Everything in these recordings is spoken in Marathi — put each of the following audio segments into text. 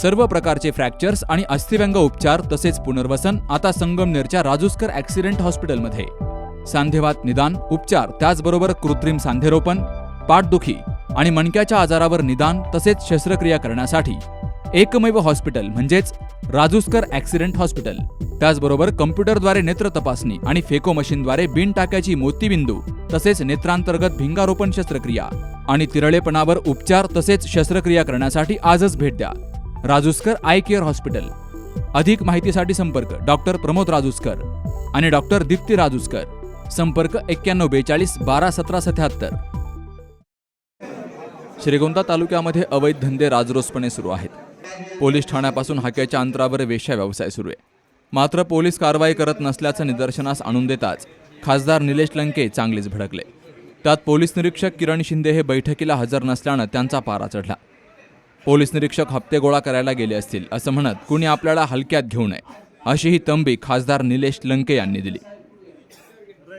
सर्व प्रकारचे फ्रॅक्चर्स आणि अस्थिव्यंग उपचार तसेच पुनर्वसन आता संगमनेरच्या राजूस्कर ॲक्सिडेंट हॉस्पिटलमध्ये। सांधेवात निदान, उपचार, त्याचबरोबर कृत्रिम सांधेरोपण, पाठदुखी आणि मणक्याच्या आजारावर निदान तसेच शस्त्रक्रिया करण्यासाठी एकमेव हॉस्पिटल म्हणजेच राजूस्कर ॲक्सिडेंट हॉस्पिटल। त्याचबरोबर कम्प्युटरद्वारे नेत्र तपासणी आणि फेको मशीनद्वारे बिन टाक्याची मोतीबिंदू तसेच नेत्रांतर्गत भिंगारोपण शस्त्रक्रिया आणि तिरळेपणावर उपचार तसेच शस्त्रक्रिया करण्यासाठी आजच भेट द्या राजूस्कर आय केअर हॉस्पिटल। अधिक माहितीसाठी संपर्क डॉक्टर प्रमोद राजूस्कर आणि डॉक्टर दीप्ती राजूस्कर। संपर्क 9142 12 17 77। श्रीगोंदा तालुक्यामध्ये अवैध धंदे राजरोसपणे सुरू आहेत। पोलीस ठाण्यापासून हाकेच्या अंतरावर वेश्या व्यवसाय सुरू आहे। मात्र पोलीस कारवाई करत नसल्याचं निदर्शनास आणून देताच खासदार निलेश लंके चांगलेच भडकले। त्यात पोलीस निरीक्षक किरण शिंदे हे बैठकीला हजर नसल्यानं त्यांचा पारा चढला। पोलीस निरीक्षक हप्ते गोळा करायला गेले असतील असं म्हणत कुणी आपल्याला हलक्यात घेऊ नये अशी ही तंबी खासदार निलेश लंके यांनी दिली।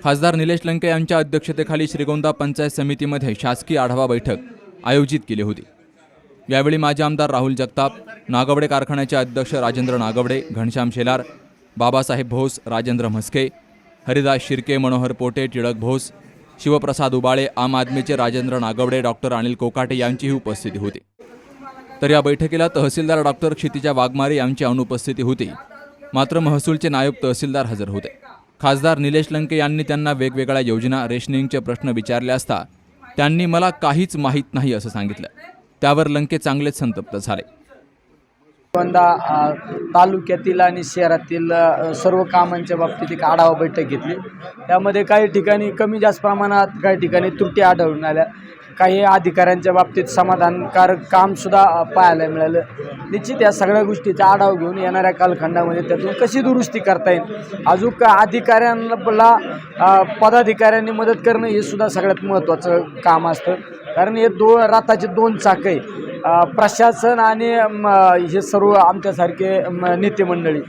खासदार निलेश लंके यांच्या अध्यक्षतेखाली श्रीगोंदा पंचायत समितीमध्ये शासकीय आढावा बैठक आयोजित केली होती। यावेळी माजी आमदार राहुल जगताप, नागवडे कारखान्याचे अध्यक्ष राजेंद्र नागवडे, घनश्याम शेलार, बाबासाहेब भोस, राजेंद्र म्हस्के, हरिदास शिर्के, मनोहर पोटे, टिळक भोस, शिवप्रसाद उबाळे, आम आदमीचे राजेंद्र नागवडे, डॉक्टर अनिल कोकाटे यांचीही उपस्थिती होती। तर या बैठकीला तहसीलदार डॉक्टर क्षितिजा वाघमारे यांची अनुपस्थिती होती। मात्र महसूलचे नायब तहसीलदार हजर होते। खासदार निलेश लंके यांनी त्यांना वेगवेगळ्या योजना, रेशनिंगचे प्रश्न विचारले असता त्यांनी मला काहीच माहीत नाही असं सांगितलं। त्यावर लंके चांगलेच संतप्त झाले। श्रीगोंदा तालुक्यातील आणि शहरातील सर्व कामांच्या बाबतीत एक आढावा बैठक घेतली। त्यामध्ये काही ठिकाणी कमी जास्त प्रमाणात, काही ठिकाणी त्रुटी आढळून आल्या, काही अधिकाऱ्यांच्या बाबतीत समाधानकारक कामसुद्धा पाहायला मिळालं। निश्चित या सगळ्या गोष्टीचा आढावा घेऊन येणाऱ्या कालखंडामध्ये त्यातून कशी दुरुस्ती करता येईल, अजून अधिकाऱ्यांना पदाधिकाऱ्यांनी मदत करणं हे सुद्धा सगळ्यात महत्त्वाचं काम असतं। कारण हे रथाचे दोन चाक आहे, प्रशासन आणि हे सर्व आमच्यासारखे नेते मंडळी।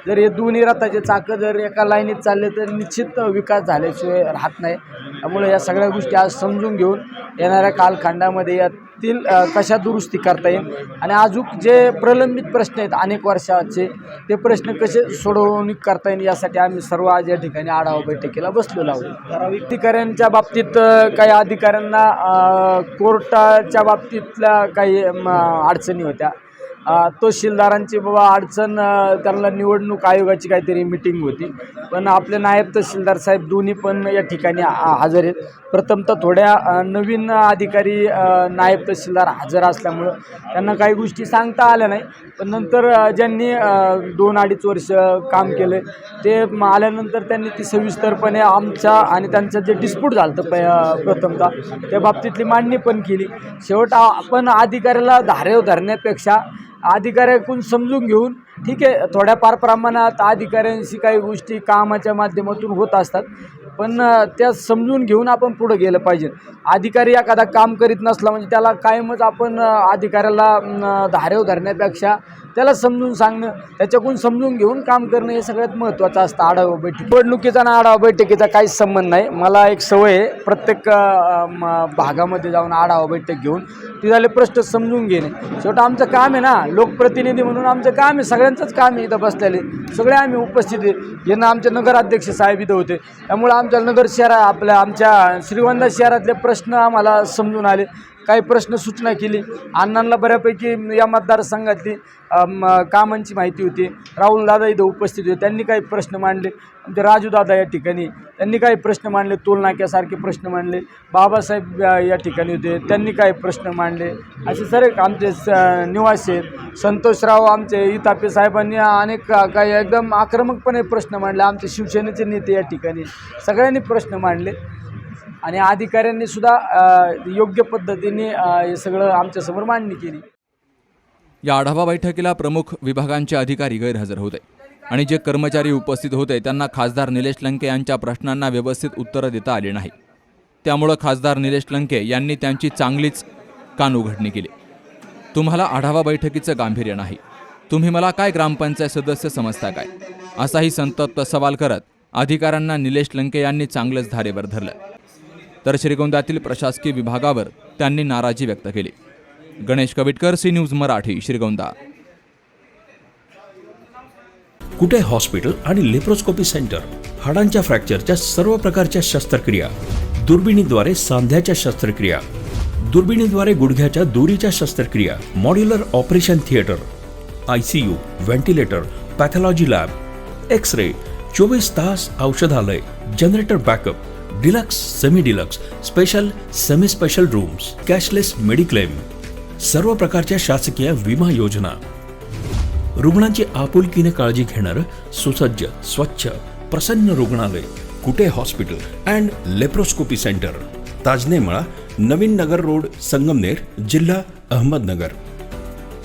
जर हे दोन्ही रथाचे चाकं जर एका लाईनीत चालले तर निश्चित विकास झाल्याशिवाय राहत नाही। त्यामुळे या सगळ्या गोष्टी आज समजून घेऊन येणाऱ्या कालखंडामध्ये यातील कशा दुरुस्ती करता येईल आणि अजून जे प्रलंबित प्रश्न आहेत अनेक वर्षाचे ते प्रश्न कसे सोडवणूक करता येईल यासाठी आम्ही सर्व आज या ठिकाणी आढावा बैठकीला बसलेलो आहोत। अधिकाऱ्यांच्या बाबतीत काही अधिकाऱ्यांना कोर्टाच्या बाबतीतल्या काही अडचणी होत्या। तहसीलदारांची बाबा अडचण, त्यांना निवडणूक आयोगाची काहीतरी मिटिंग होती, पण आपले नायब तहसीलदार साहेब दोन्ही पण या ठिकाणी हजर आहेत। प्रथमतः थोड्या नवीन अधिकारी नायब तहसीलदार हजर असल्यामुळं त्यांना काही गोष्टी सांगता आल्या नाही, पण नंतर ज्यांनी 2-2.5 वर्ष काम केले ते आल्यानंतर त्यांनी ती सविस्तरपणे आमच्या आणि त्यांचं जे डिस्प्यूट झालं होतं प्रथमतः त्या बाबतीतली मांडणी पण केली। शेवट आपण अधिकाऱ्याला धारेवर धरण्यापेक्षा अधिकाऱ्याकडून समजून घेऊन, ठीक आहे थोड्याफार प्रमाणात अधिकाऱ्यांशी काही गोष्टी कामाच्या माध्यमातून होत असतात, पण त्या समजून घेऊन आपण पुढे गेलं पाहिजे। अधिकारी एखादा काम करीत नसला म्हणजे त्याला कायमच आपण अधिकाऱ्याला धारेवर धरण्यापेक्षा त्याला समजून सांगणं, त्याच्याकडून समजून घेऊन काम करणं हे सगळ्यात महत्त्वाचं असतं। आढावा बैठक निवडणुकीचा ना आढावा बैठकीचा काहीच संबंध नाही। मला एक सवय आहे प्रत्येक भागामध्ये जाऊन आढावा बैठक घेऊन तिथले प्रश्न समजून घेणे। शेवटी आमचं काम आहे ना, लोकप्रतिनिधी म्हणून आमचं काम आहे, सगळ्यांचंच काम आहे। इथं बसलेले सगळे आम्ही उपस्थित आहे। यांना आमचे नगराध्यक्ष साहेब इथं होते, त्यामुळे आमच्या नगर आमच्या श्रीगोंदा शहरातले प्रश्न आम्हाला समजून आले। काही प्रश्न सूचना केली, अण्णांना बऱ्यापैकी या मतदारसंघातली कामांची माहिती होती। राहुल दादा इथं उपस्थित होते, त्यांनी काही प्रश्न मांडले। आमचे राजू दादा या ठिकाणी त्यांनी काही प्रश्न मांडले, टोलनाक्यासारखे प्रश्न मांडले। बाबासाहेब या ठिकाणी होते, त्यांनी काही प्रश्न मांडले। असे सर्व आमचे निवासी आहेत। संतोषराव आमचे इतापे साहेबांनी अनेक काही एकदम आक्रमकपणे प्रश्न मांडले। आमचे शिवसेनेचे नेते या ठिकाणी सगळ्यांनी प्रश्न मांडले आणि अधिकाऱ्यांनी सुद्धा योग्य पद्धतीने हे सगळं आमच्यासमोर मांडणी केली। या आढावा बैठकीला प्रमुख विभागांचे अधिकारी गैरहजर होते आणि जे कर्मचारी उपस्थित होते त्यांना खासदार निलेश लंके यांच्या प्रश्नांना व्यवस्थित उत्तरं देता आली नाही। त्यामुळे खासदार निलेश लंके यांनी त्यांची चांगलीच कानउघडणी केली। तुम्हाला आढावा बैठकीचं गांभीर्य नाही, तुम्ही मला काय ग्रामपंचायत सदस्य समजता काय, असाही संतप्त सवाल करत अधिकाऱ्यांना निलेश लंके यांनी चांगलंच धारेवर धरलं। तर श्रीगोंद्यातील प्रशासकीय विभागावर त्यांनी नाराजी व्यक्त केली। Ganesh Kavitkar, C news Marathi, Shrigonda. Kute hospital आणि लेप्रोस्कोपी सेंटर, हाडांच्या फ्रॅक्चरच्या सर्व प्रकारच्या शस्त्रक्रिया, दुर्बिणीद्वारे सांध्याच्या शस्त्रक्रिया, दुर्बिणीद्वारे गुडघ्याच्या दोरीच्या शस्त्रक्रिया, modular operation theatre, ICU, ventilator, pathology lab, x-ray, 24 तास औषधालय, generator backup, deluxe, semi deluxe, special, semi special rooms, cashless mediclaim, सर्व प्रकारच्या शासकीय विमा योजना, रुग्णांची आपुलकीने काळजी घेणारं सुसज्ज, स्वच्छ, प्रसन्न रुग्णालय, Kute hospital and laparoscopy centre, Tajne Mala, Navin Nagar road, Sangamner, जिल्हा अहमदनगर.